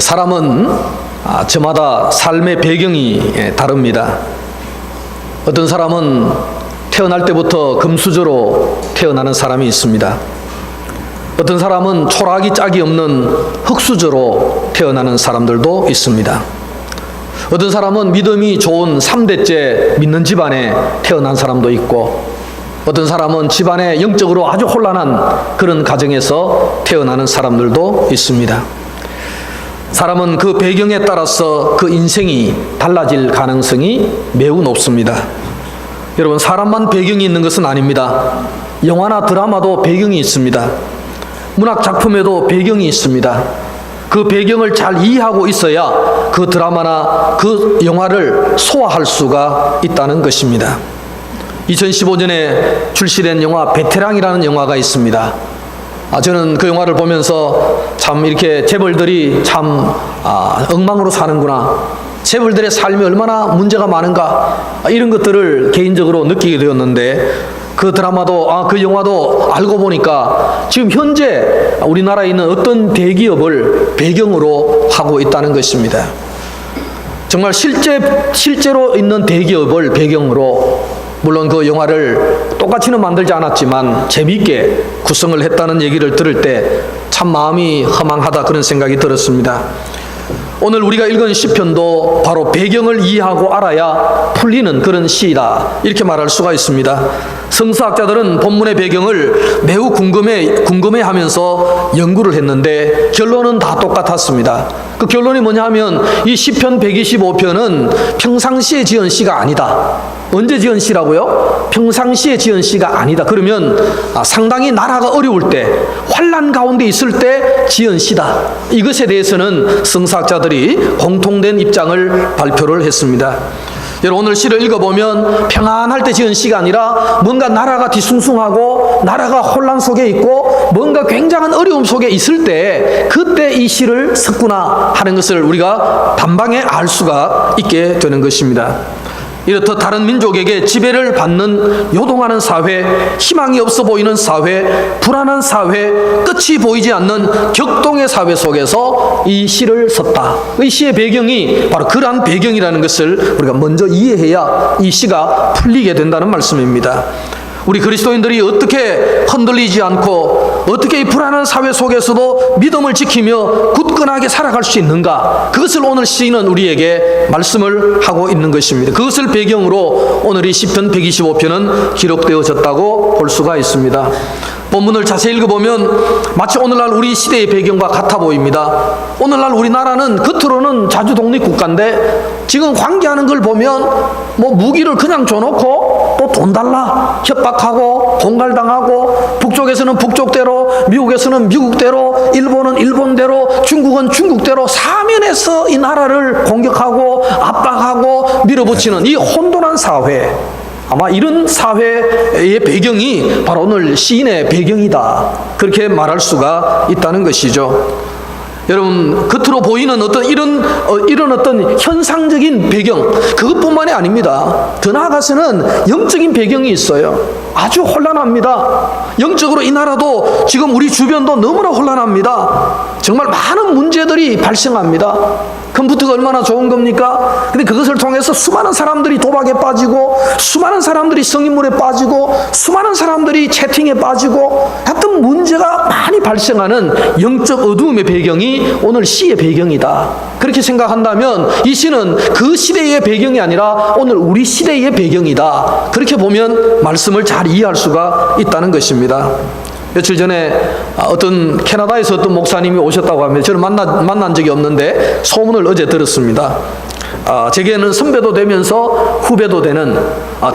사람은 저마다 삶의 배경이 다릅니다. 어떤 사람은 태어날 때부터 금수저로 태어나는 사람이 있습니다. 어떤 사람은 초라하기 짝이 없는 흙수저로 태어나는 사람들도 있습니다. 어떤 사람은 믿음이 좋은 3대째 믿는 집안에 태어난 사람도 있고, 어떤 사람은 집안에 영적으로 아주 혼란한 그런 가정에서 태어나는 사람들도 있습니다. 사람은 그 배경에 따라서 그 인생이 달라질 가능성이 매우 높습니다. 여러분, 사람만 배경이 있는 것은 아닙니다. 영화나 드라마도 배경이 있습니다. 문학 작품에도 배경이 있습니다. 그 배경을 잘 이해하고 있어야 그 드라마나 그 영화를 소화할 수가 있다는 것입니다. 2015년에 출시된 영화 베테랑이라는 영화가 있습니다. 저는 그 영화를 보면서 참 이렇게 재벌들이 참 엉망으로 사는구나, 재벌들의 삶이 얼마나 문제가 많은가, 이런 것들을 개인적으로 느끼게 되었는데, 그 드라마도 그 영화도 알고 보니까 지금 현재 우리나라에 있는 어떤 대기업을 배경으로 하고 있다는 것입니다. 정말 실제로 있는 대기업을 배경으로, 물론 그 영화를 똑같이는 만들지 않았지만 재미있게 구성을 했다는 얘기를 들을 때 참 마음이 허망하다, 그런 생각이 들었습니다. 오늘 우리가 읽은 시편도 바로 배경을 이해하고 알아야 풀리는 그런 시이다, 이렇게 말할 수가 있습니다. 성서학자들은 본문의 배경을 매우 궁금해하면서 연구를 했는데 결론은 다 똑같았습니다. 그 결론이 뭐냐 하면 이 시편 125편은 평상시에 지은 시가 아니다. 언제 지은 시라고요? 평상시에 지은 시가 아니다. 그러면 상당히 나라가 어려울 때, 환난 가운데 있을 때 지은 시다. 이것에 대해서는 성서학자들이 공통된 입장을 발표를 했습니다. 여러분, 오늘 시를 읽어보면 평안할 때 지은 시가 아니라 뭔가 나라가 뒤숭숭하고 나라가 혼란 속에 있고 뭔가 굉장한 어려움 속에 있을 때, 그때 이 시를 썼구나 하는 것을 우리가 단방에 알 수가 있게 되는 것입니다. 이렇듯 다른 민족에게 지배를 받는 요동하는 사회, 희망이 없어 보이는 사회, 불안한 사회, 끝이 보이지 않는 격동의 사회 속에서 이 시를 썼다. 이 시의 배경이 바로 그러한 배경이라는 것을 우리가 먼저 이해해야 이 시가 풀리게 된다는 말씀입니다. 우리 그리스도인들이 어떻게 흔들리지 않고 어떻게 이 불안한 사회 속에서도 믿음을 지키며 굳건하게 살아갈 수 있는가, 그것을 오늘 시인은 우리에게 말씀을 하고 있는 것입니다. 그것을 배경으로 오늘 이 시편 125편은 기록되어졌다고 볼 수가 있습니다. 본문을 자세히 읽어보면 마치 오늘날 우리 시대의 배경과 같아 보입니다. 오늘날 우리나라는 겉으로는 자주 독립국가인데 지금 관계하는 걸 보면 무기를 그냥 줘놓고 또 돈 달라 협박하고 공갈당하고, 북쪽에서는 북쪽대로, 미국에서는 미국대로, 일본은 일본대로, 중국은 중국대로 사면에서 이 나라를 공격하고 압박하고 밀어붙이는 이 혼돈한 사회, 아마 이런 사회의 배경이 바로 오늘 시인의 배경이다, 그렇게 말할 수가 있다는 것이죠. 여러분, 겉으로 보이는 어떤 이런 어떤 현상적인 배경, 그것뿐만이 아닙니다. 더 나아가서는 영적인 배경이 있어요. 아주 혼란합니다. 영적으로 이 나라도 지금 우리 주변도 너무나 혼란합니다. 정말 많은 문제들이 발생합니다. 컴퓨터가 얼마나 좋은 겁니까? 근데 그것을 통해서 수많은 사람들이 도박에 빠지고, 수많은 사람들이 성인물에 빠지고, 수많은 사람들이 채팅에 빠지고, 하여튼 문제가 많이 발생하는 영적 어두움의 배경이 오늘 시의 배경이다, 그렇게 생각한다면 이 시는 그 시대의 배경이 아니라 오늘 우리 시대의 배경이다, 그렇게 보면 말씀을 잘 이해할 수가 있다는 것입니다. 며칠 전에 어떤 캐나다에서 어떤 목사님이 오셨다고 하면 저는 만난 적이 없는데 소문을 어제 들었습니다. 제게는 선배도 되면서 후배도 되는,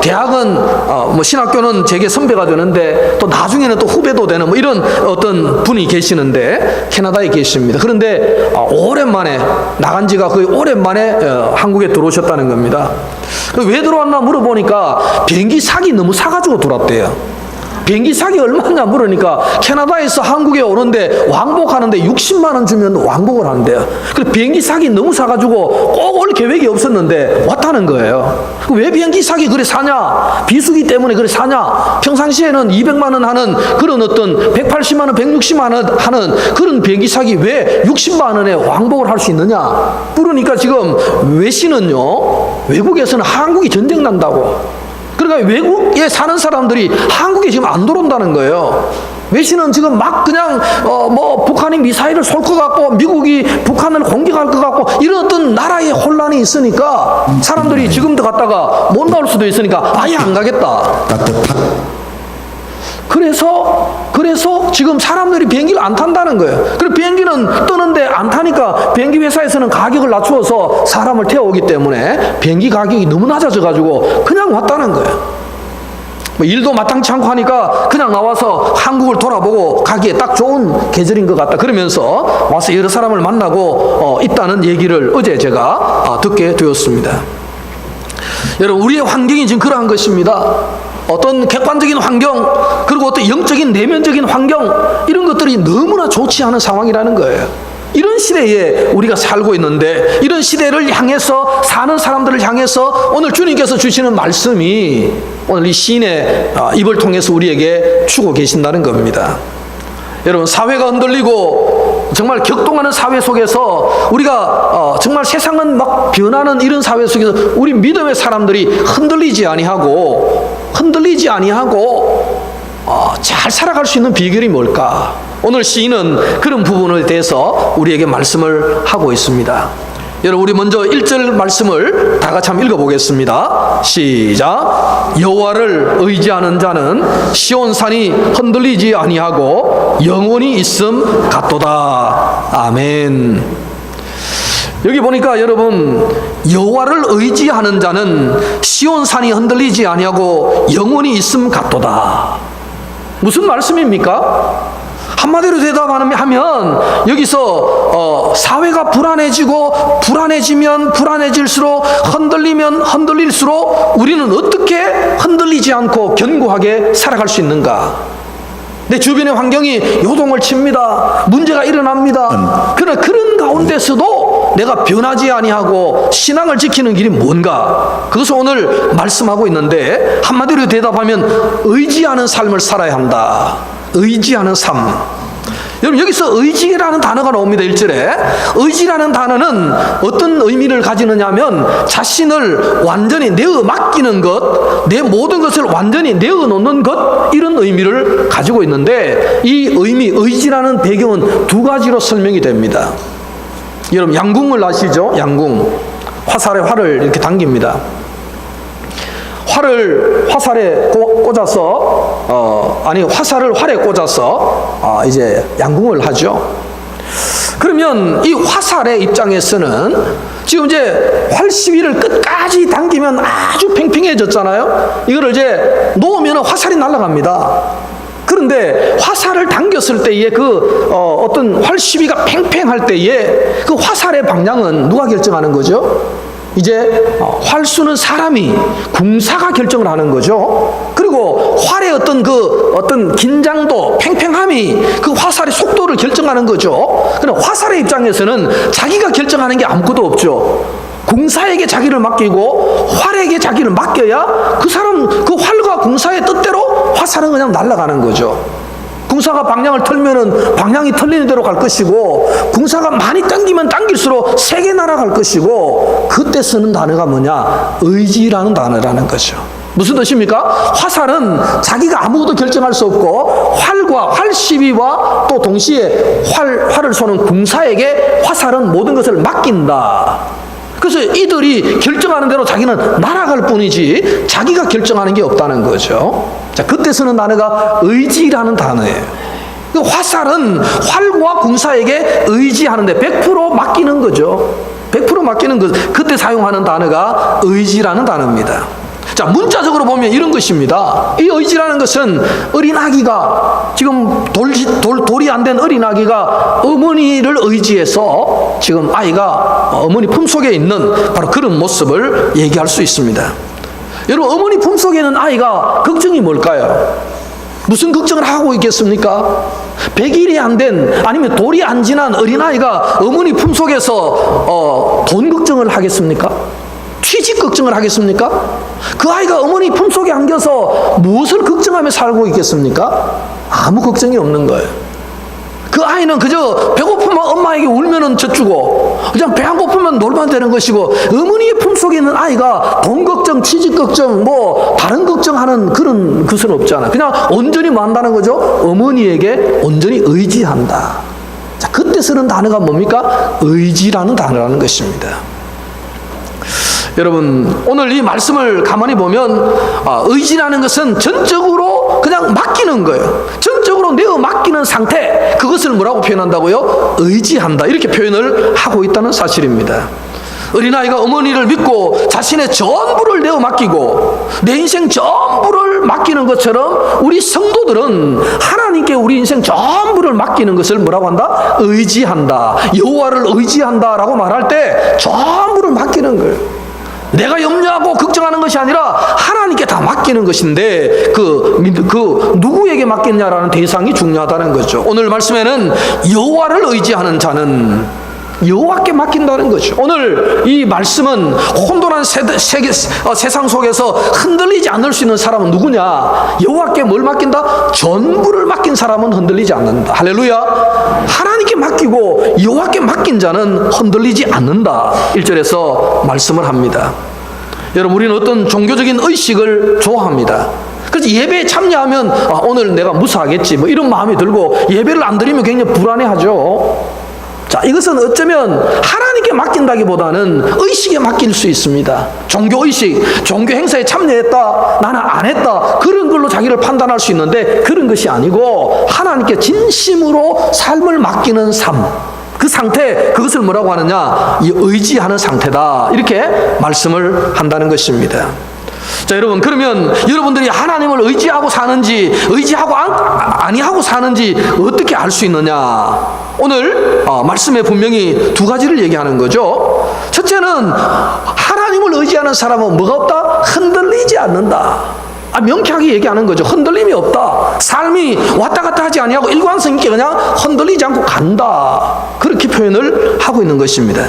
대학은 신학교는 제게 선배가 되는데 또 나중에는 또 후배도 되는 이런 어떤 분이 계시는데 캐나다에 계십니다. 그런데 오랜만에, 나간 지가 거의 오랜만에 한국에 들어오셨다는 겁니다. 왜 들어왔나 물어보니까 비행기 사기 너무 사가지고 들어왔대요. 비행기 사기 얼마냐 물으니까 캐나다에서 한국에 오는데 왕복하는데 60만 원 주면 왕복을 한대요. 그래서 비행기 사기 너무 사가지고 꼭 올 계획이 없었는데 왔다는 거예요. 왜 비행기 사기 그래 사냐? 비수기 때문에 그래 사냐? 평상시에는 200만 원 하는 그런 어떤 180만 원, 160만 원 하는 그런 비행기 사기 왜 60만 원에 왕복을 할 수 있느냐? 그러니까 지금 외신은요, 외국에서는 한국이 전쟁 난다고. 그러니까 외국에 사는 사람들이 한국에 지금 안 들어온다는 거예요. 외신은 지금 막 그냥 뭐 북한이 미사일을 쏠 것 같고 미국이 북한을 공격할 것 같고 이런 어떤 나라의 혼란이 있으니까 사람들이 지금도 갔다가 못 나올 수도 있으니까 아예 안 가겠다. 그래서 지금 사람들이 비행기를 안 탄다는 거예요. 그리고 비행기는 뜨는데 안 타니까 비행기 회사에서는 가격을 낮추어서 사람을 태워오기 때문에 비행기 가격이 너무 낮아져가지고 그냥 왔다는 거예요. 뭐 일도 마땅치 않고 하니까 그냥 나와서 한국을 돌아보고 가기에 딱 좋은 계절인 것 같다. 그러면서 와서 여러 사람을 만나고 있다는 얘기를 어제 제가 듣게 되었습니다. 여러분, 우리의 환경이 지금 그러한 것입니다. 어떤 객관적인 환경, 그리고 어떤 영적인 내면적인 환경, 이런 것들이 너무나 좋지 않은 상황이라는 거예요. 이런 시대에 우리가 살고 있는데, 이런 시대를 향해서 사는 사람들을 향해서 오늘 주님께서 주시는 말씀이 오늘 이 시인의 입을 통해서 우리에게 주고 계신다는 겁니다. 여러분, 사회가 흔들리고 정말 격동하는 사회 속에서 우리가 정말 세상은 막 변하는 이런 사회 속에서 우리 믿음의 사람들이 흔들리지 아니하고 잘 살아갈 수 있는 비결이 뭘까? 오늘 시인은 그런 부분에 대해서 우리에게 말씀을 하고 있습니다. 여러분, 우리 먼저 1절 말씀을 다 같이 한번 읽어보겠습니다. 시작. 여호와를 의지하는 자는 시온산이 흔들리지 아니하고 영원히 있음 같도다. 아멘. 여기 보니까 여러분, 여호와를 의지하는 자는 시온산이 흔들리지 아니하고 영원히 있음 같도다. 무슨 말씀입니까? 한마디로 대답하면 여기서 사회가 불안해지면 불안해질수록 흔들리면 흔들릴수록 우리는 어떻게 흔들리지 않고 견고하게 살아갈 수 있는가? 내 주변의 환경이 요동을 칩니다. 문제가 일어납니다. 그러나 그런 가운데서도 내가 변하지 아니하고 신앙을 지키는 길이 뭔가? 그것을 오늘 말씀하고 있는데 한마디로 대답하면 의지하는 삶을 살아야 한다. 의지하는 삶. 여러분, 여기서 의지라는 단어가 나옵니다. 1절에. 의지라는 단어는 어떤 의미를 가지느냐 하면 자신을 완전히 내어 맡기는 것, 내 모든 것을 완전히 내어 놓는 것, 이런 의미를 가지고 있는데 이 의미, 의지라는 배경은 두 가지로 설명이 됩니다. 여러분, 양궁을 아시죠? 양궁. 화살에 활을 이렇게 당깁니다. 활을 화살에 꽂아서 화살을 활에 꽂아서 이제 양궁을 하죠. 그러면 이 화살의 입장에서는 지금 이제 활 시위를 끝까지 당기면 아주 팽팽해졌잖아요. 이거를 이제 놓으면 화살이 날아갑니다. 그런데 화살을 당겼을 때에 어떤 활 시위가 팽팽할 때에 그 화살의 방향은 누가 결정하는 거죠? 이제 활수는 사람이, 궁사가 결정을 하는 거죠. 그리고 활의 어떤 긴장도, 팽팽함이 그 화살의 속도를 결정하는 거죠. 그러나 화살의 입장에서는 자기가 결정하는 게 아무것도 없죠. 궁사에게 자기를 맡기고 활에게 자기를 맡겨야 그 활과 궁사의 뜻대로 화살은 그냥 날아가는 거죠. 궁사가 방향을 틀면은 방향이 틀리는 대로 갈 것이고, 궁사가 많이 당기면 당길수록 세게 날아갈 것이고, 그때 쓰는 단어가 뭐냐? 의지라는 단어라는 거죠. 무슨 뜻입니까? 화살은 자기가 아무것도 결정할 수 없고, 활 시비와 또 동시에 활을 쏘는 궁사에게 화살은 모든 것을 맡긴다. 그래서 이들이 결정하는 대로 자기는 날아갈 뿐이지 자기가 결정하는 게 없다는 거죠. 자, 그때 쓰는 단어가 의지라는 단어예요. 그 화살은 활과 궁사에게 의지하는데 100% 맡기는 거죠. 100% 맡기는 것. 그때 사용하는 단어가 의지라는 단어입니다. 자, 문자적으로 보면 이런 것입니다. 이 의지라는 것은 어린아기가, 지금 돌이 안 된 어린아기가 어머니를 의지해서 지금 아이가 어머니 품속에 있는 바로 그런 모습을 얘기할 수 있습니다. 여러분, 어머니 품속에 있는 아이가 걱정이 뭘까요? 무슨 걱정을 하고 있겠습니까? 100일이 안 된, 아니면 돌이 안 지난 어린아이가 어머니 품속에서 돈 걱정을 하겠습니까? 취직 걱정을 하겠습니까? 그 아이가 어머니 품속에 안겨서 무엇을 걱정하며 살고 있겠습니까? 아무 걱정이 없는 거예요. 그 아이는 그저 배고프면 엄마에게 울면은 젖주고, 그냥 배 안 고프면 놀면 되는 것이고, 어머니의 품속에 있는 아이가 돈 걱정, 취직 걱정, 뭐 다른 걱정하는 그런 것은 없잖아. 그냥 온전히 뭐 한다는 거죠? 어머니에게 온전히 의지한다. 자, 그때 쓰는 단어가 뭡니까? 의지라는 단어라는 것입니다. 여러분, 오늘 이 말씀을 가만히 보면 의지라는 것은 전적으로 그냥 맡기는 거예요. 전적으로 내어 맡기는 상태, 그것을 뭐라고 표현한다고요? 의지한다, 이렇게 표현을 하고 있다는 사실입니다. 어린아이가 어머니를 믿고 자신의 전부를 내어 맡기고 내 인생 전부를 맡기는 것처럼, 우리 성도들은 하나님께 우리 인생 전부를 맡기는 것을 뭐라고 한다? 의지한다. 여호와를 의지한다라고 말할 때 전부를 맡기는 거예요. 내가 염려하고 걱정하는 것이 아니라 하나님께 다 맡기는 것인데, 누구에게 맡겼냐라는 대상이 중요하다는 거죠. 오늘 말씀에는 여호와를 의지하는 자는 여호와께 맡긴다는 거죠. 오늘 이 말씀은 혼돈한 세상 속에서 흔들리지 않을 수 있는 사람은 누구냐? 여호와께 뭘 맡긴다? 전부를 맡긴 사람은 흔들리지 않는다. 할렐루야. 하나님께 맡기고 여호와께 맡긴 자는 흔들리지 않는다. 1절에서 말씀을 합니다. 여러분, 우리는 어떤 종교적인 의식을 좋아합니다. 그래서 예배에 참여하면 오늘 내가 무사하겠지, 뭐 이런 마음이 들고, 예배를 안 드리면 굉장히 불안해하죠. 자, 이것은 어쩌면 하나님께 맡긴다기보다는 의식에 맡길 수 있습니다. 종교의식, 종교 행사에 참여했다, 나는 안 했다, 그런 걸로 자기를 판단할 수 있는데, 그런 것이 아니고 하나님께 진심으로 삶을 맡기는 삶, 그 상태, 그것을 뭐라고 하느냐? 의지하는 상태다, 이렇게 말씀을 한다는 것입니다. 자, 여러분, 그러면 여러분들이 하나님을 의지하고 사는지 의지하고 아니하고 사는지 어떻게 알 수 있느냐? 오늘 말씀에 분명히 두 가지를 얘기하는 거죠. 첫째는 하나님을 의지하는 사람은 뭐가 없다? 흔들리지 않는다. 명쾌하게 얘기하는 거죠. 흔들림이 없다. 삶이 왔다 갔다 하지 아니하고 일관성 있게 그냥 흔들리지 않고 간다. 그렇게 표현을 하고 있는 것입니다.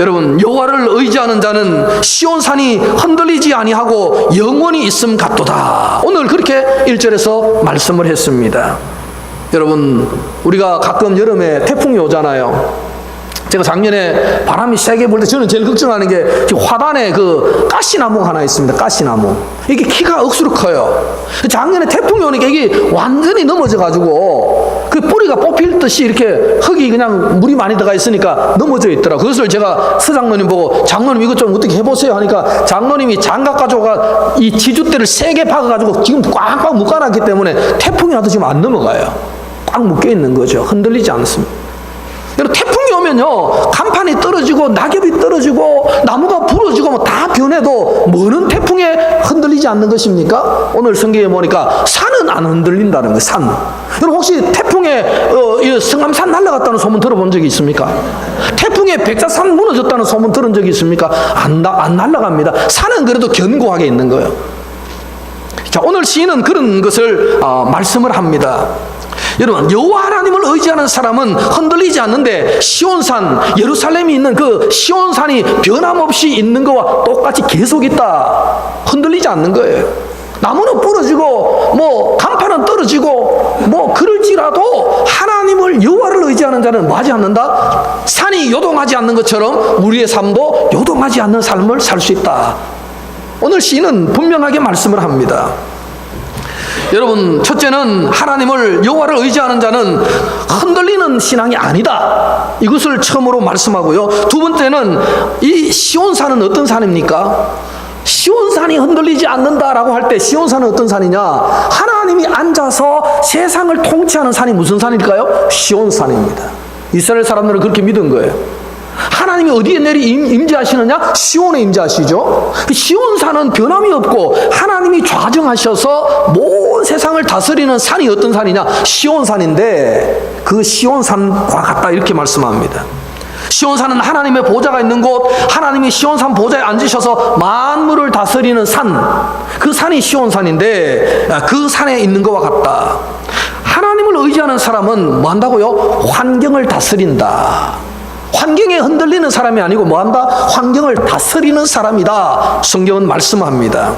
여러분, 여호와를 의지하는 자는 시온산이 흔들리지 아니하고 영원히 있음 같도다. 오늘 그렇게 1절에서 말씀을 했습니다. 여러분, 우리가 가끔 여름에 태풍이 오잖아요. 제가 작년에 바람이 세게 불 때 저는 제일 걱정하는 게 화단에 그 가시나무가 하나 있습니다. 가시나무. 이게 키가 억수로 커요. 작년에 태풍이 오니까 이게 완전히 넘어져가지고 그 뿌리가 뽑힐 듯이 이렇게 흙이 그냥 물이 많이 들어가 있으니까 넘어져 있더라고요. 그것을 제가 서장로님 보고, 장로님 이것 좀 어떻게 해보세요 하니까, 장로님이 장갑 가져가 이 지주대를 세게 박아가지고 지금 꽉꽉 묶어놨기 때문에 태풍이 와도 지금 안 넘어가요. 꽉 묶여 있는 거죠. 흔들리지 않습니다. 여러분, 태풍이 오면요, 간판이 떨어지고 낙엽이 떨어지고 나무가 부러지고 뭐 다 변해도 뭐는 태풍에 흔들리지 않는 것입니까? 오늘 성경에 보니까 산은 안 흔들린다는 거예요. 산. 여러분, 혹시 태풍에 성암산 날아갔다는 소문 들어본 적이 있습니까? 태풍에 백사산 무너졌다는 소문 들은 적이 있습니까? 안 날아갑니다. 산은 그래도 견고하게 있는 거예요. 자, 오늘 시인은 그런 것을 말씀을 합니다. 여러분, 여호와 하나님을 의지하는 사람은 흔들리지 않는데, 시온산, 예루살렘이 있는 그 시온산이 변함없이 있는 것과 똑같이 계속 있다. 흔들리지 않는 거예요. 나무는 부러지고 뭐 간판은 떨어지고 뭐 그럴지라도 하나님을, 여호와를 의지하는 자는 뭐 하지 않는다? 산이 요동하지 않는 것처럼 우리의 삶도 요동하지 않는 삶을 살 수 있다. 오늘 시인은 분명하게 말씀을 합니다. 여러분, 첫째는 하나님을, 여호와를 의지하는 자는 흔들리는 신앙이 아니다. 이것을 처음으로 말씀하고요. 두 번째는 이 시온산은 어떤 산입니까? 시온산이 흔들리지 않는다라고 할 때 시온산은 어떤 산이냐? 하나님이 앉아서 세상을 통치하는 산이 무슨 산일까요? 시온산입니다. 이스라엘 사람들은 그렇게 믿은 거예요. 하나님이 어디에 임재하시느냐? 시온에 임재하시죠. 시온산은 변함이 없고 하나님이 좌정하셔서 온 세상을 다스리는 산이 어떤 산이냐? 시온산인데, 그 시온산과 같다, 이렇게 말씀합니다. 시온산은 하나님의 보좌가 있는 곳, 하나님이 시온산 보좌에 앉으셔서 만물을 다스리는 산, 그 산이 시온산인데 그 산에 있는 것과 같다. 하나님을 의지하는 사람은 뭐 한다고요? 환경을 다스린다. 환경에 흔들리는 사람이 아니고 뭐 한다? 환경을 다스리는 사람이다. 성경은 말씀합니다.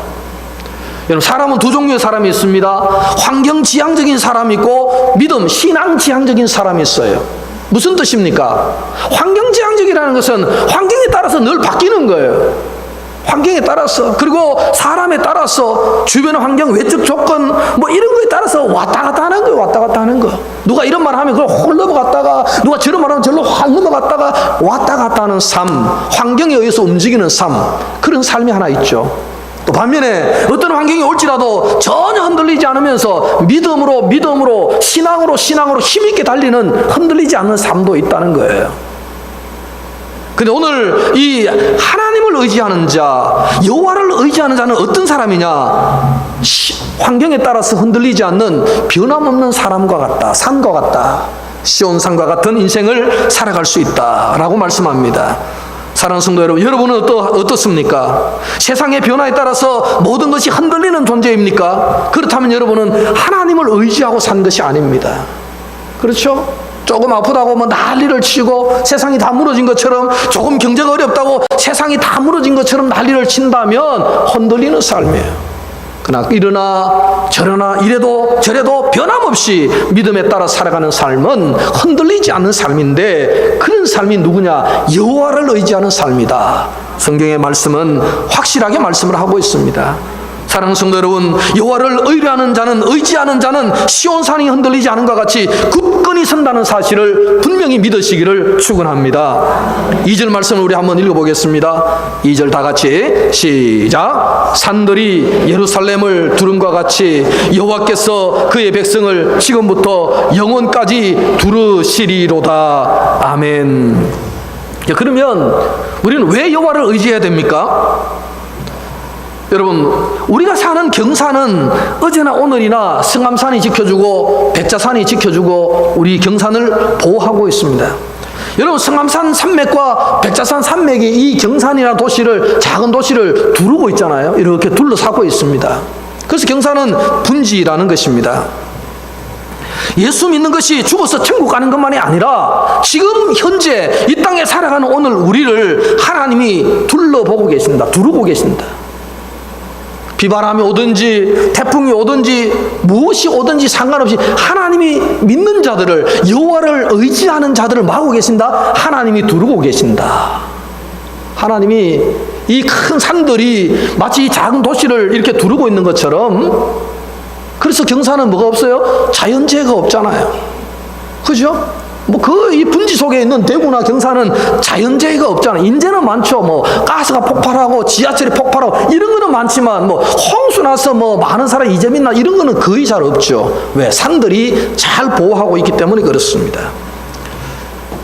여러분, 사람은 두 종류의 사람이 있습니다. 환경 지향적인 사람이 있고 믿음, 신앙 지향적인 사람이 있어요. 무슨 뜻입니까? 환경 지향적이라는 것은 환경에 따라서 늘 바뀌는 거예요. 환경에 따라서, 그리고 사람에 따라서, 주변의 환경, 외적 조건 뭐 이런 거에 따라서 왔다 갔다 하는 거예요. 왔다 갔다 하는 거. 누가 이런 말 하면 그걸 홀 넘어갔다가, 누가 저런 말 하면 절로 확 넘어갔다가 왔다 갔다 하는 삶, 환경에 의해서 움직이는 삶, 그런 삶이 하나 있죠. 또 반면에 어떤 환경이 올지라도 전혀 흔들리지 않으면서 믿음으로 신앙으로 힘있게 달리는, 흔들리지 않는 삶도 있다는 거예요. 근데 오늘 이 하나님을 의지하는 자, 여호와를 의지하는 자는 어떤 사람이냐? 환경에 따라서 흔들리지 않는 변함없는 사람과 같다, 산과 같다, 시온산과 같은 인생을 살아갈 수 있다라고 말씀합니다. 사랑하는 성도 여러분, 여러분은 어떻습니까? 세상의 변화에 따라서 모든 것이 흔들리는 존재입니까? 그렇다면 여러분은 하나님을 의지하고 산 것이 아닙니다. 그렇죠? 조금 아프다고 뭐 난리를 치고 세상이 다 무너진 것처럼, 조금 경제가 어렵다고 세상이 다 무너진 것처럼 난리를 친다면 흔들리는 삶이에요. 그러나 이러나 저러나 이래도 저래도 변함없이 믿음에 따라 살아가는 삶은 흔들리지 않는 삶인데, 그런 삶이 누구냐? 여호와를 의지하는 삶이다. 성경의 말씀은 확실하게 말씀을 하고 있습니다. 사랑하는 성도 여러분, 여호와를 의지하는 자는 시온산이 흔들리지 않은 것 같이 굳건히 선다는 사실을 분명히 믿으시기를 축원합니다. 2절 말씀을 우리 한번 읽어보겠습니다. 2절 다 같이 시작. 산들이 예루살렘을 두름과 같이 여호와께서 그의 백성을 지금부터 영원까지 두르시리로다. 아멘. 그러면 우리는 왜 여호와를 의지해야 됩니까? 여러분, 우리가 사는 경산은 어제나 오늘이나 성암산이 지켜주고 백자산이 지켜주고 우리 경산을 보호하고 있습니다. 여러분, 성암산 산맥과 백자산 산맥이 이 경산이나 도시를, 작은 도시를 두르고 있잖아요. 이렇게 둘러싸고 있습니다. 그래서 경산은 분지라는 것입니다. 예수 믿는 것이 죽어서 천국 가는 것만이 아니라 지금 현재 이 땅에 살아가는 오늘 우리를 하나님이 둘러보고 계신다, 두르고 계신다. 비바람이 오든지 태풍이 오든지 무엇이 오든지 상관없이 하나님이 믿는 자들을, 여호와를 의지하는 자들을 막고 계신다. 하나님이 두르고 계신다. 하나님이 이 큰 산들이 마치 이 작은 도시를 이렇게 두르고 있는 것처럼, 그래서 경산은 뭐가 없어요? 자연재해가 없잖아요. 그죠? 이 분지 속에 있는 대구나 경산은 자연재해가 없잖아요. 인재는 많죠. 가스가 폭발하고 지하철이 폭발하고 이런 거는 많지만 홍수 나서 많은 사람이 이재민 나 이런 거는 거의 잘 없죠. 왜? 산들이 잘 보호하고 있기 때문에 그렇습니다.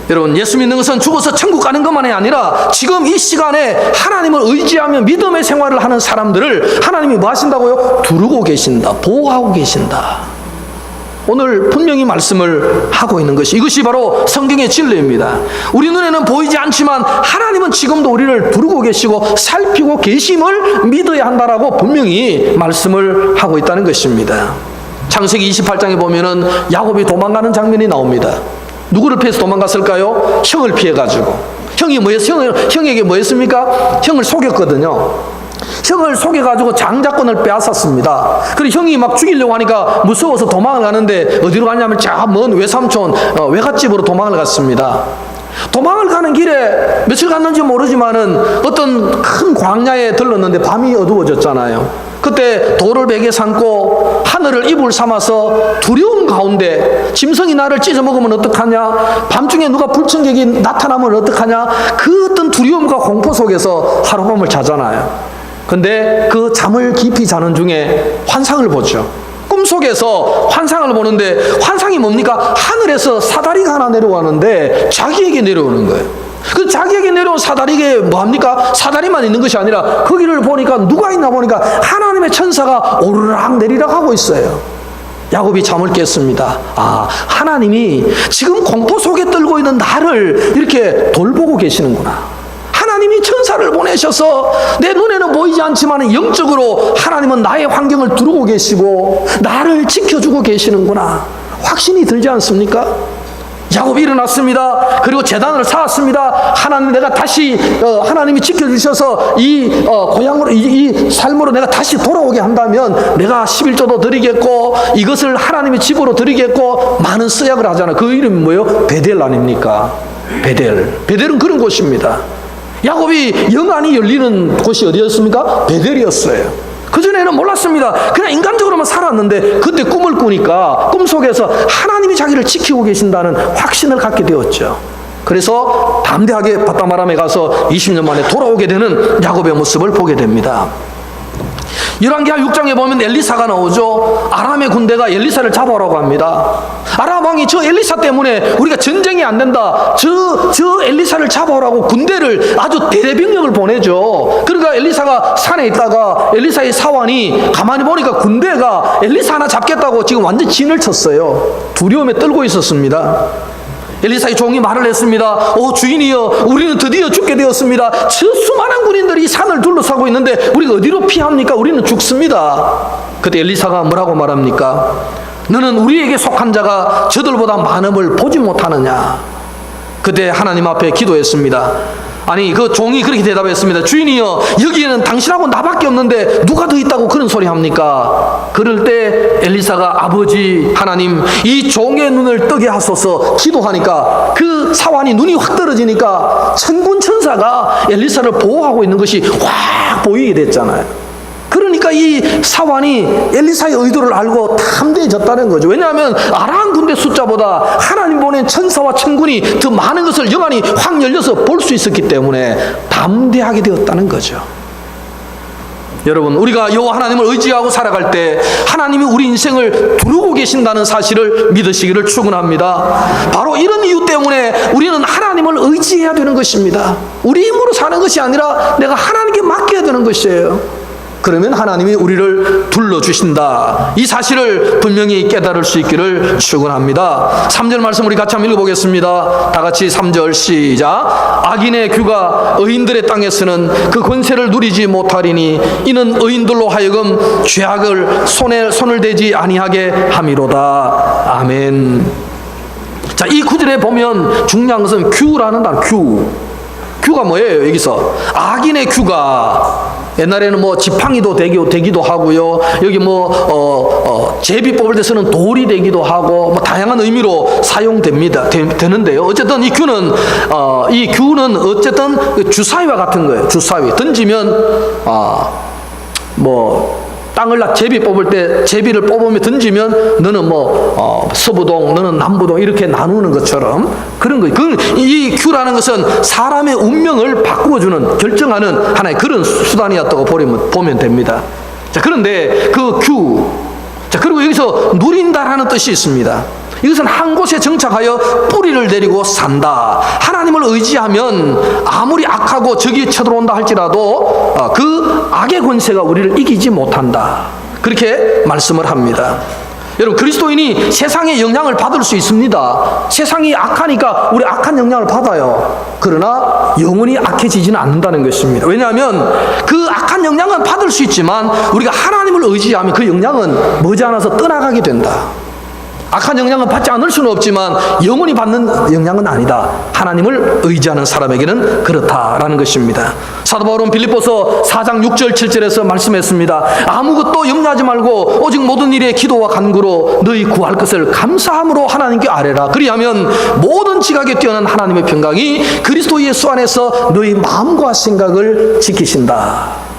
여러분, 예수 믿는 것은 죽어서 천국 가는 것만이 아니라 지금 이 시간에 하나님을 의지하며 믿음의 생활을 하는 사람들을 하나님이 뭐 하신다고요? 두르고 계신다, 보호하고 계신다. 오늘 분명히 말씀을 하고 있는 것이, 이것이 바로 성경의 진리입니다. 우리 눈에는 보이지 않지만 하나님은 지금도 우리를 두르고 계시고 살피고 계심을 믿어야 한다라고 분명히 말씀을 하고 있다는 것입니다. 창세기 28장에 보면은 야곱이 도망가는 장면이 나옵니다. 누구를 피해서 도망갔을까요? 형을 피해가지고. 형에게 뭐 했습니까? 형을 속였거든요. 형을 속여가지고 장자권을 빼앗았습니다. 그리고 형이 막 죽이려고 하니까 무서워서 도망을 가는데 어디로 갔냐면 저 먼 외삼촌 외갓집으로 도망을 갔습니다. 도망을 가는 길에 며칠 갔는지 모르지만은 어떤 큰 광야에 들렀는데 밤이 어두워졌잖아요. 그때 돌을 베개 삼고 하늘을 이불 삼아서 두려움 가운데, 짐승이 나를 찢어 먹으면 어떡하냐, 밤중에 누가 불청객이 나타나면 어떡하냐, 그 어떤 두려움과 공포 속에서 하룻밤을 자잖아요. 근데 그 잠을 깊이 자는 중에 환상을 보죠. 꿈속에서 환상을 보는데 환상이 뭡니까? 하늘에서 사다리가 하나 내려가는데 자기에게 내려오는 거예요. 그 자기에게 내려온 사다리에 뭐합니까? 사다리만 있는 것이 아니라 거기를 보니까 누가 있나 보니까 하나님의 천사가 오르락 내리락 하고 있어요. 야곱이 잠을 깼습니다. 하나님이 지금 공포 속에 떨고 있는 나를 이렇게 돌보고 계시는구나. 하나님이 천사 천사를 보내셔서 내 눈에는 보이지 않지만 영적으로 하나님은 나의 환경을 두르고 계시고 나를 지켜주고 계시는구나, 확신이 들지 않습니까? 야곱이 일어났습니다. 그리고 제단을 쌓았습니다. 하나님, 내가 다시 하나님이 지켜주셔서 이 고향으로, 이 삶으로 내가 다시 돌아오게 한다면 내가 11조도 드리겠고 이것을 하나님의 집으로 드리겠고 많은 쓰약을 하잖아요. 그 이름이 뭐예요? 베델 아닙니까? 베델은 그런 곳입니다. 야곱이 영안이 열리는 곳이 어디였습니까? 베델이었어요. 그전에는 몰랐습니다. 그냥 인간적으로만 살았는데 그때 꿈을 꾸니까 꿈속에서 하나님이 자기를 지키고 계신다는 확신을 갖게 되었죠. 그래서 담대하게 바다마람에 가서 20년 만에 돌아오게 되는 야곱의 모습을 보게 됩니다. 열왕기하 6장에 보면 엘리사가 나오죠. 아람의 군대가 엘리사를 잡아오라고 합니다. 아람 왕이 저 엘리사 때문에 우리가 전쟁이 안 된다, 저 엘리사를 잡아오라고 군대를, 아주 대대병력을 보내죠. 그러니까 엘리사가 산에 있다가 엘리사의 사환이 가만히 보니까 군대가 엘리사 하나 잡겠다고 지금 완전 진을 쳤어요. 두려움에 떨고 있었습니다. 엘리사의 종이 말을 했습니다. 오 주인이여, 우리는 드디어 죽게 되었습니다. 저 수많은 군인들이 산을 둘러싸고 있는데 우리가 어디로 피합니까? 우리는 죽습니다. 그때 엘리사가 뭐라고 말합니까? 너는 우리에게 속한 자가 저들보다 많음을 보지 못하느냐? 그때 하나님 앞에 기도했습니다. 아니, 그 종이 그렇게 대답했습니다. 주인이여, 여기에는 당신하고 나밖에 없는데 누가 더 있다고 그런 소리 합니까? 그럴 때 엘리사가 아버지 하나님, 이 종의 눈을 뜨게 하소서 기도하니까 그 사환이 눈이 확 떨어지니까 천군 천사가 엘리사를 보호하고 있는 것이 확 보이게 됐잖아요. 그러니까 이 사환이 엘리사의 의도를 알고 담대해졌다는 거죠. 왜냐하면 아람 군대 숫자보다 하나님 보낸 천사와 천군이 더 많은 것을 영안이 확 열려서 볼 수 있었기 때문에 담대하게 되었다는 거죠. 여러분, 우리가 여호와 하나님을 의지하고 살아갈 때 하나님이 우리 인생을 두르고 계신다는 사실을 믿으시기를 축원합니다. 바로 이런 이유 때문에 우리는 하나님을 의지해야 되는 것입니다. 우리 힘으로 사는 것이 아니라 내가 하나님께 맡겨야 되는 것이에요. 그러면 하나님이 우리를 둘러주신다, 이 사실을 분명히 깨달을 수 있기를 축원합니다. 3절 말씀 우리 같이 한번 읽어보겠습니다. 다 같이 3절 시작. 악인의 규가 의인들의 땅에서는 그 권세를 누리지 못하리니 이는 의인들로 하여금 죄악을 손을 대지 아니하게 함이로다. 아멘. 자, 이 구절에 보면 중요한 것은 규라는 단어. 규가 뭐예요? 여기서 악인의 규가, 옛날에는 뭐 지팡이도 되기도 하고요. 여기 제비 뽑을 때 쓰는 돌이 되기도 하고 뭐 다양한 의미로 되는데요. 어쨌든 이 규는 어쨌든 주사위와 같은 거예요. 주사위 던지면 제비 뽑을 때 제비를 뽑으면 던지면 너는 서부동, 너는 남부동 이렇게 나누는 것처럼 그런 거예요. 이 규라는 것은 사람의 운명을 바꾸어주는, 결정하는 하나의 그런 수단이었다고 보면 됩니다. 자, 그런데 그 규, 그리고 여기서 누린다라는 뜻이 있습니다. 이것은 한 곳에 정착하여 뿌리를 내리고 산다. 하나님을 의지하면 아무리 악하고 적이 쳐들어온다 할지라도 그 악의 권세가 우리를 이기지 못한다, 그렇게 말씀을 합니다. 여러분, 그리스도인이 세상의 영향을 받을 수 있습니다. 세상이 악하니까 우리 악한 영향을 받아요. 그러나 영원히 악해지지는 않는다는 것입니다. 왜냐하면 그 악한 영향은 받을 수 있지만 우리가 하나님을 의지하면 그 영향은 머지않아서 떠나가게 된다. 악한 영향은 받지 않을 수는 없지만 영원히 받는 영향은 아니다. 하나님을 의지하는 사람에게는 그렇다라는 것입니다. 사도 바울은 빌립보서 4장 6절 7절에서 말씀했습니다. 아무것도 염려하지 말고 오직 모든 일에 기도와 간구로 너희 구할 것을 감사함으로 하나님께 아뢰라. 그리하면 모든 지각에 뛰어난 하나님의 평강이 그리스도 예수 안에서 너희 마음과 생각을 지키신다.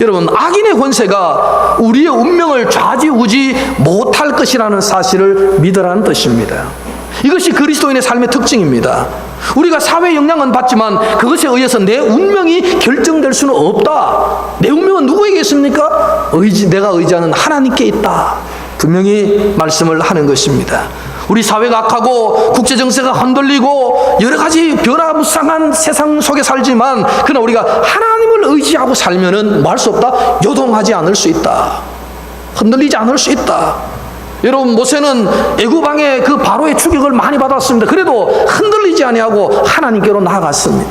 여러분, 악인의 권세가 우리의 운명을 좌지우지 못할 것이라는 사실을 믿으라는 뜻입니다. 이것이 그리스도인의 삶의 특징입니다. 우리가 사회 영향은 받지만 그것에 의해서 내 운명이 결정될 수는 없다. 내 운명은 누구에게 있습니까? 내가 의지하는 하나님께 있다. 분명히 말씀을 하는 것입니다. 우리 사회가 악하고 국제 정세가 흔들리고 여러 가지 변화무쌍한 세상 속에 살지만 그러나 우리가 하나님을 의지하고 살면은 뭐 할 수 없다? 요동하지 않을 수 있다. 흔들리지 않을 수 있다. 여러분, 모세는 애굽 왕의 그 바로의 추격을 많이 받았습니다. 그래도 흔들리지 아니하고 하나님께로 나아갔습니다.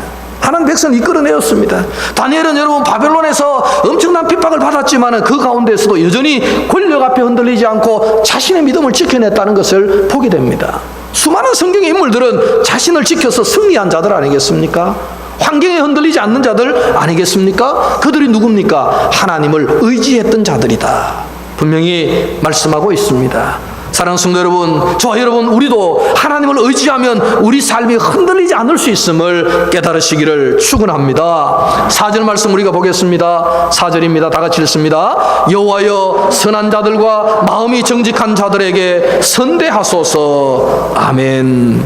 하나님 백성을 이끌어내었습니다. 다니엘은 여러분 바벨론에서 엄청난 핍박을 받았지만 그 가운데서도 여전히 권력 앞에 흔들리지 않고 자신의 믿음을 지켜냈다는 것을 보게 됩니다. 수많은 성경의 인물들은 자신을 지켜서 승리한 자들 아니겠습니까? 환경에 흔들리지 않는 자들 아니겠습니까? 그들이 누굽니까? 하나님을 의지했던 자들이다. 분명히 말씀하고 있습니다. 사랑하는 성도 여러분, 저와 여러분, 우리도 하나님을 의지하면 우리 삶이 흔들리지 않을 수 있음을 깨달으시기를 축원합니다. 4절 말씀 우리가 보겠습니다. 4절입니다. 다 같이 읽습니다. 여호와여 선한 자들과 마음이 정직한 자들에게 선대하소서. 아멘.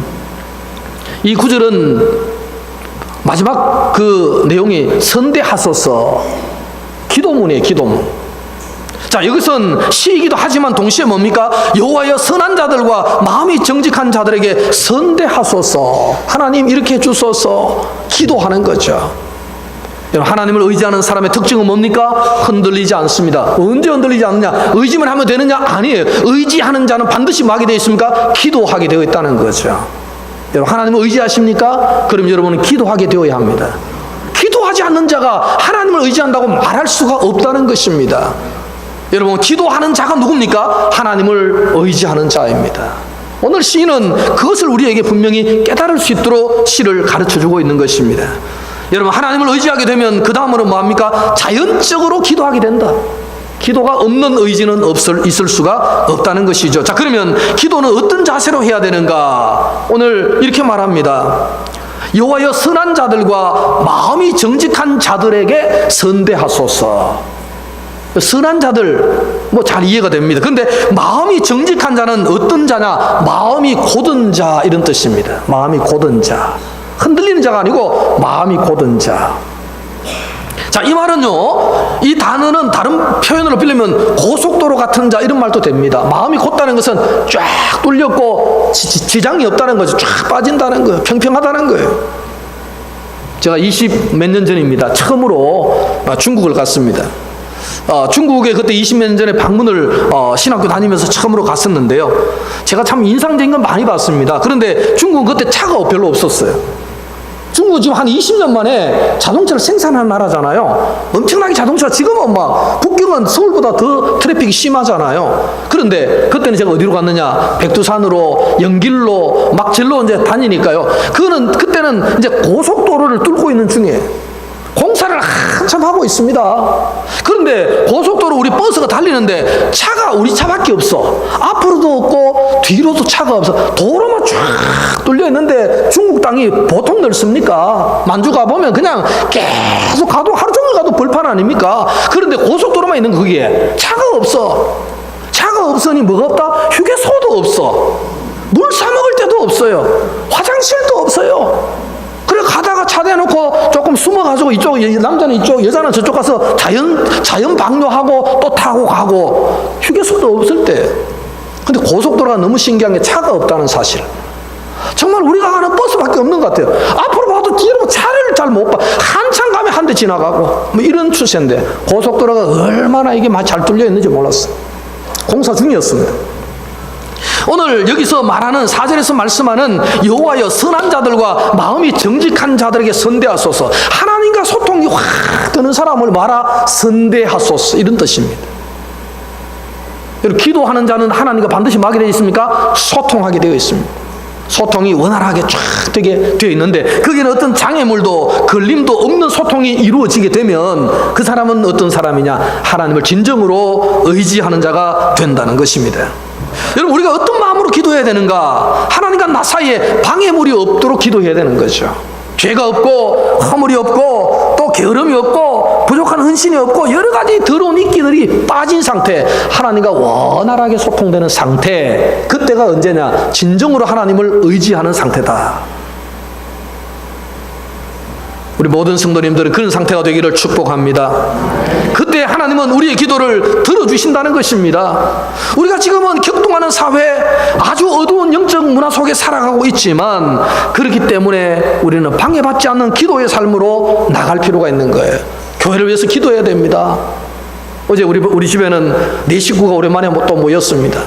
이 구절은 마지막 그 내용이 선대하소서, 기도문이에요. 기도문. 자, 이것은 시이기도 하지만 동시에 뭡니까? 여호와여 선한 자들과 마음이 정직한 자들에게 선대하소서. 하나님 이렇게 해주소서. 기도하는 거죠. 여러분, 하나님을 의지하는 사람의 특징은 뭡니까? 흔들리지 않습니다. 언제 흔들리지 않느냐? 의지만 하면 되느냐? 아니에요. 의지하는 자는 반드시 뭐 하게 되어 있습니까? 기도하게 되어 있다는 거죠. 여러분, 하나님을 의지하십니까? 그럼 여러분은 기도하게 되어야 합니다. 기도하지 않는 자가 하나님을 의지한다고 말할 수가 없다는 것입니다. 여러분, 기도하는 자가 누굽니까? 하나님을 의지하는 자입니다. 오늘 시인은 그것을 우리에게 분명히 깨달을 수 있도록 시를 가르쳐주고 있는 것입니다. 여러분, 하나님을 의지하게 되면 그 다음으로 뭐합니까? 자연적으로 기도하게 된다. 기도가 없는 의지는 있을 수가 없다는 것이죠. 자, 그러면 기도는 어떤 자세로 해야 되는가? 오늘 이렇게 말합니다. 여호와여 선한 자들과 마음이 정직한 자들에게 선대하소서. 선한 자들 뭐 잘 이해가 됩니다. 그런데 마음이 정직한 자는 어떤 자냐? 마음이 곧은 자, 이런 뜻입니다. 마음이 곧은 자, 흔들리는 자가 아니고 마음이 곧은 자. 자, 이 말은요, 이 단어는 다른 표현으로 빌리면 고속도로 같은 자, 이런 말도 됩니다. 마음이 곧다는 것은 쫙 뚫렸고 지장이 없다는 거죠. 쫙 빠진다는 거예요. 평평하다는 거예요. 제가 20 몇 년 전입니다. 처음으로 중국을 갔습니다. 중국에 그때 20몇 년 전에 방문을 신학교 다니면서 처음으로 갔었는데요. 제가 참 인상적인 건 많이 봤습니다. 그런데 중국은 그때 차가 별로 없었어요. 중국은 지금 한 20년 만에 자동차를 생산하는 나라잖아요. 엄청나게 자동차가, 지금은 막 북경은 서울보다 더 트래픽이 심하잖아요. 그런데 그때는 제가 어디로 갔느냐? 백두산으로, 연길로 막 절로 이제 다니니까요. 그때는 이제 고속도로를 뚫고 있는 중이에요. 공사를 한참 하고 있습니다. 그런데 고속도로 우리 버스가 달리는데 차가 우리 차밖에 없어. 앞으로도 없고 뒤로도 차가 없어. 도로만 쫙 뚫려 있는데 중국 땅이 보통 넓습니까? 만주 가보면 그냥 계속 가도 하루 종일 가도 벌판 아닙니까? 그런데 고속도로만 있는 거기에 차가 없어. 차가 없으니 뭐가 없다? 휴게소도 없어. 물 사 먹을 데도 없어요. 화장실도 없어요. 그래 가다가 차 대놓고 조금 숨어가지고 이쪽, 남자는 이쪽, 여자는 저쪽 가서 자연 방류하고 또 타고 가고, 휴게소도 없을 때. 근데 고속도로가 너무 신기한 게 차가 없다는 사실. 정말 우리가 가는 버스밖에 없는 것 같아요. 앞으로 봐도 뒤로 차를 잘 못 봐. 한참 가면 한 대 지나가고 뭐 이런 추세인데, 고속도로가 얼마나 이게 잘 뚫려 있는지 몰랐어. 공사 중이었습니다. 오늘 여기서 말하는 4절에서 말씀하는 여호와여 선한 자들과 마음이 정직한 자들에게 선대하소서. 하나님과 소통이 확 드는 사람을 말하 선대하소서, 이런 뜻입니다. 여러분, 기도하는 자는 하나님과 반드시 뭐 하게 되어 있습니까? 소통하게 되어 있습니다. 소통이 원활하게 쫙 되게 되어 있는데, 거기는 어떤 장애물도 걸림도 없는 소통이 이루어지게 되면 그 사람은 어떤 사람이냐? 하나님을 진정으로 의지하는 자가 된다는 것입니다. 여러분, 우리가 어떤 마음으로 기도해야 되는가? 하나님과 나 사이에 방해물이 없도록 기도해야 되는 거죠. 죄가 없고 허물이 없고 또 게으름이 없고 부족한 헌신이 없고 여러 가지 더러운 이끼들이 빠진 상태, 하나님과 원활하게 소통되는 상태, 그때가 언제냐? 진정으로 하나님을 의지하는 상태다. 우리 모든 성도님들은 그런 상태가 되기를 축복합니다. 그때 하나님은 우리의 기도를 들어주신다는 것입니다. 우리가 지금은 격동하는 사회, 아주 어두운 영적 문화 속에 살아가고 있지만, 그렇기 때문에 우리는 방해받지 않는 기도의 삶으로 나갈 필요가 있는 거예요. 교회를 위해서 기도해야 됩니다. 어제 우리 집에는 네 식구가 오랜만에 또 모였습니다.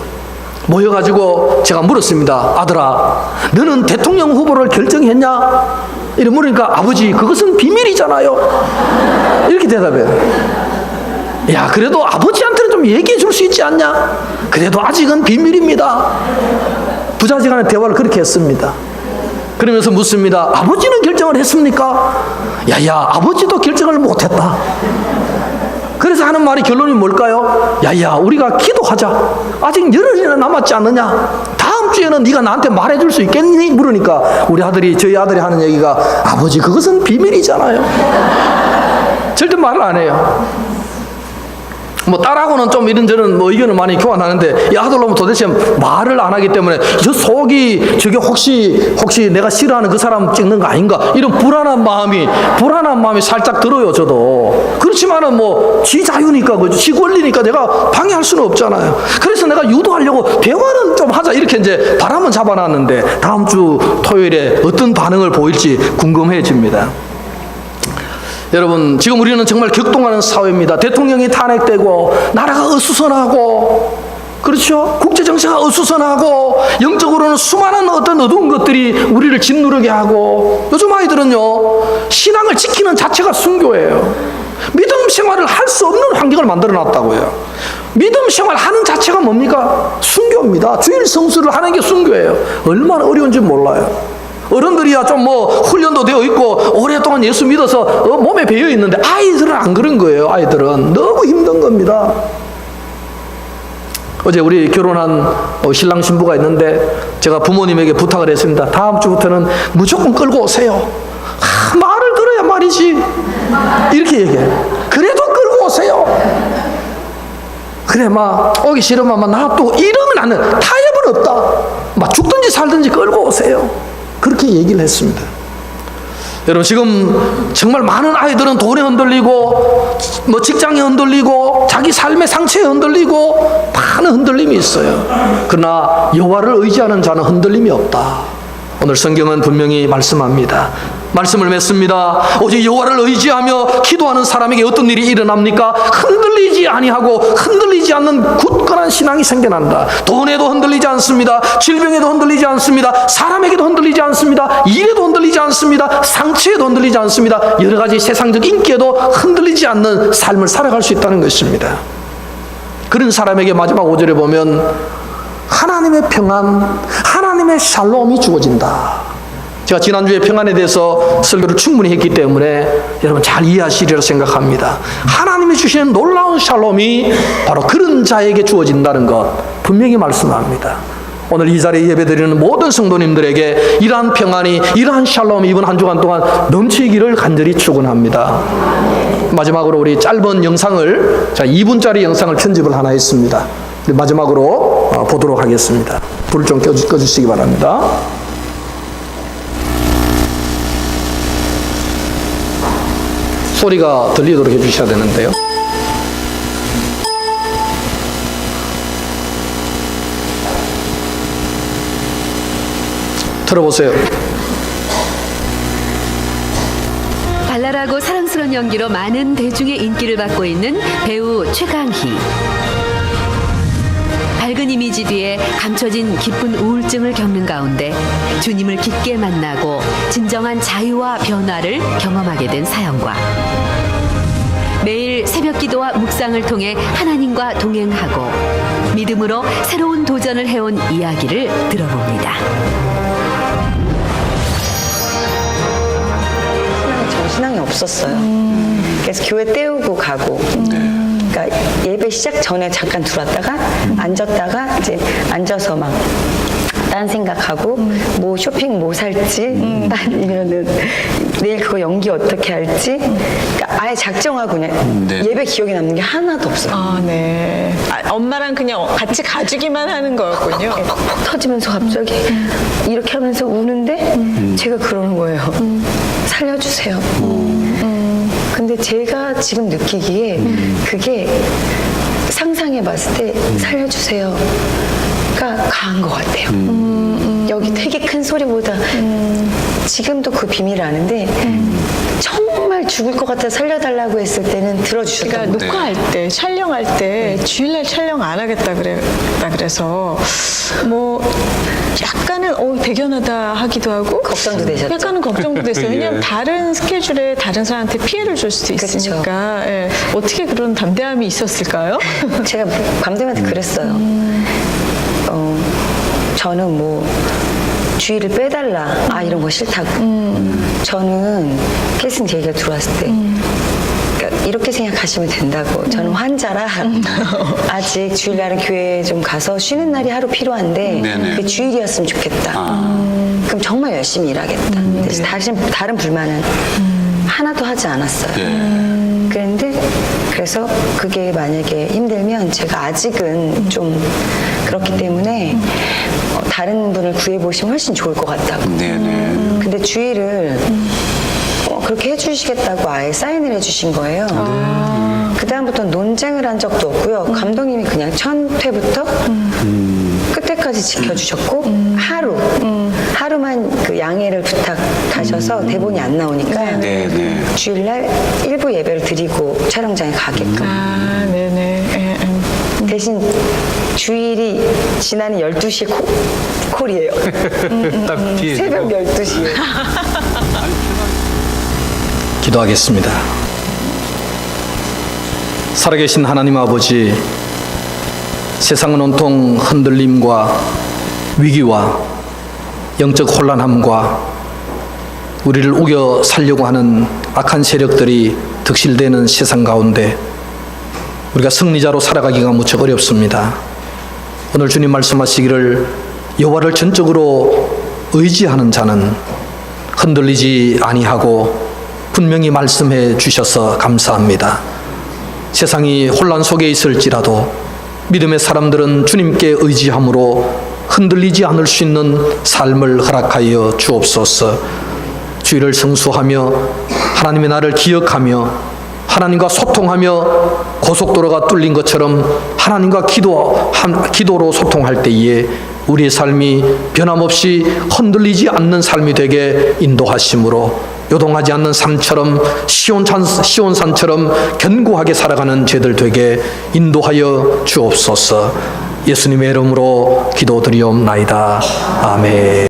모여가지고 제가 물었습니다. 아들아, 너는 대통령 후보를 결정했냐? 이래 물으니까 아버지 그것은 비밀이잖아요. 이렇게 대답해요. 야, 그래도 아버지한테는 좀 얘기해 줄 수 있지 않냐? 그래도 아직은 비밀입니다. 부자지간의 대화를 그렇게 했습니다. 그러면서 묻습니다. 아버지는 결정을 했습니까? 야야, 아버지도 결정을 못했다. 그래서 하는 말이 결론이 뭘까요? 야야, 우리가 기도하자. 아직 열흘이나 남았지 않느냐? 다음 주에는 네가 나한테 말해줄 수 있겠니? 물으니까 저희 아들이 하는 얘기가 아버지 그것은 비밀이잖아요. 절대 말을 안 해요. 뭐 딸하고는 좀 이런저런 의견을 많이 교환하는데 이 아들놈은 도대체 말을 안 하기 때문에 저 속이 저게 혹시 내가 싫어하는 그 사람 찍는 거 아닌가 이런 불안한 마음이 살짝 들어요. 저도 그렇지만은 뭐 지 자유니까 지 권리니까 내가 방해할 수는 없잖아요. 그래서 내가 유도하려고 대화는 좀 하자 이렇게 이제 바람은 잡아놨는데 다음 주 토요일에 어떤 반응을 보일지 궁금해집니다. 여러분, 지금 우리는 정말 격동하는 사회입니다. 대통령이 탄핵되고 나라가 어수선하고, 그렇죠? 국제정세가 어수선하고, 영적으로는 수많은 어떤 어두운 것들이 우리를 짓누르게 하고, 요즘 아이들은요 신앙을 지키는 자체가 순교예요. 믿음 생활을 할 수 없는 환경을 만들어 놨다고요. 믿음 생활하는 자체가 뭡니까? 순교입니다. 주일 성수를 하는 게 순교예요. 얼마나 어려운지 몰라요. 어른들이야 좀 훈련도 되어 있고 오랫동안 예수 믿어서 몸에 배어 있는데 아이들은 안 그런 거예요. 아이들은 너무 힘든 겁니다. 어제 우리 결혼한 신랑 신부가 있는데 제가 부모님에게 부탁을 했습니다. 다음 주부터는 무조건 끌고 오세요. 말을 들어야 말이지. 이렇게 얘기해. 그래도 끌고 오세요. 그래 막 오기 싫으면 놔두고 이러면 안 돼. 타협은 없다. 막 죽든지 살든지 끌고 오세요. 그렇게 얘기를 했습니다. 여러분, 지금 정말 많은 아이들은 돈에 흔들리고 직장에 흔들리고 자기 삶의 상처에 흔들리고 많은 흔들림이 있어요. 그러나 여호와를 의지하는 자는 흔들림이 없다. 오늘 성경은 분명히 말씀합니다. 말씀을 맺습니다. 오직 여호와를 의지하며 기도하는 사람에게 어떤 일이 일어납니까? 흔들리지 아니하고 흔들리지 않는 굳건한 신앙이 생겨난다. 돈에도 흔들리지 않습니다. 질병에도 흔들리지 않습니다. 사람에게도 흔들리지 않습니다. 일에도 흔들리지 않습니다. 상처에도 흔들리지 않습니다. 여러 가지 세상적 인기에도 흔들리지 않는 삶을 살아갈 수 있다는 것입니다. 그런 사람에게 마지막 5절에 보면 하나님의 평안, 하나님의 샬롬이 주어진다. 제가 지난주에 평안에 대해서 설교를 충분히 했기 때문에 여러분 잘 이해하시리라 생각합니다. 하나님이 주시는 놀라운 샬롬이 바로 그런 자에게 주어진다는 것 분명히 말씀합니다. 오늘 이 자리에 예배드리는 모든 성도님들에게 이러한 평안이, 이러한 샬롬이 이번 한 주간 동안 넘치기를 간절히 축원합니다. 마지막으로 우리 짧은 영상을, 2분짜리 영상을 편집을 하나 했습니다. 마지막으로 보도록 하겠습니다. 불을 좀 꺼주시기 바랍니다. 소리가 들리도록 해주셔야 되는데요. 들어보세요. 발랄하고 사랑스러운 연기로 많은 대중의 인기를 받고 있는 배우 최강희. 밝은 이미지 뒤에 감춰진 깊은 우울증을 겪는 가운데 주님을 깊게 만나고 진정한 자유와 변화를 경험하게 된 사연과 매일 새벽 기도와 묵상을 통해 하나님과 동행하고 믿음으로 새로운 도전을 해온 이야기를 들어봅니다. 신앙이 없었어요. 그래서 교회 때우고 가고 그러니까 예배 시작 전에 잠깐 들어왔다가 앉았다가 이제 앉아서 막 딴 생각하고 뭐 쇼핑 뭐 살지 아니면은 내일 그거 연기 어떻게 할지 그러니까 아예 작정하고 그냥 예배 기억에 남는 게 하나도 없어요. 아, 네. 엄마랑 그냥 같이 가주기만 하는 거였군요. 퍽 터지면서 갑자기 이렇게 하면서 우는데 제가 그러는 거예요. 살려주세요. 근데 제가 지금 느끼기에 그게 상상해 봤을 때 살려주세요가 강한 것 같아요. 여기 되게 큰 소리보다 지금도 그 비밀을 아는데 정말 죽을 것 같아 살려달라고 했을 때는 들어주셨던 그러니까 것 같아요. 녹화할 때, 촬영할 때 주일날 촬영 안 하겠다 그래서 뭐 약간은 대견하다 하기도 하고 걱정도 되셨죠? 약간은 걱정도 됐어요. 왜냐하면 예. 다른 스케줄에 다른 사람한테 피해를 줄 수도 그쵸. 있으니까 예. 어떻게 그런 담대함이 있었을까요? 제가 감독님한테 그랬어요. 저는 뭐 주의를 빼달라. 이런 거 싫다고. 저는 캐스팅 얘기가 들어왔을 때 그러니까 이렇게 생각하시면 된다고. 저는 환자라 아직 주일날은 교회에 좀 가서 쉬는 날이 하루 필요한데 네네. 그게 주일이었으면 좋겠다. 그럼 정말 열심히 일하겠다. 그래서 다른 불만은 하나도 하지 않았어요. 그런데 그래서 그게 만약에 힘들면 제가 아직은 좀 그렇기 때문에 다른 분을 구해보시면 훨씬 좋을 것 같다고. 네네. 근데 주의를 그렇게 해주시겠다고 아예 사인을 해주신 거예요. 그다음부터 논쟁을 한 적도 없고요. 감독님이 그냥 첫 회부터 끝에까지 지켜주셨고 하루만 그 양해를 부탁하셔서 대본이 안 나오니까 네네. 주일날 일부 예배를 드리고 촬영장에 가게끔. 네네. 대신 주일이 지나는 12시에 콜이에요. 딱 피해. 새벽 12시에. 기도하겠습니다. 살아계신 하나님 아버지, 세상은 온통 흔들림과 위기와 영적 혼란함과 우리를 우겨 살려고 하는 악한 세력들이 득실되는 세상 가운데 우리가 승리자로 살아가기가 무척 어렵습니다. 오늘 주님 말씀하시기를 여호와를 전적으로 의지하는 자는 흔들리지 아니하고 분명히 말씀해 주셔서 감사합니다. 세상이 혼란 속에 있을지라도 믿음의 사람들은 주님께 의지함으로 흔들리지 않을 수 있는 삶을 허락하여 주옵소서. 주의를 성수하며 하나님의 나를 기억하며 하나님과 소통하며 고속도로가 뚫린 것처럼 하나님과 기도로 소통할 때에 우리의 삶이 변함없이 흔들리지 않는 삶이 되게 인도하심으로 요동하지 않는 산처럼 시온산처럼 견고하게 살아가는 죄들 되게 인도하여 주옵소서. 예수님의 이름으로 기도드리옵나이다. 아멘.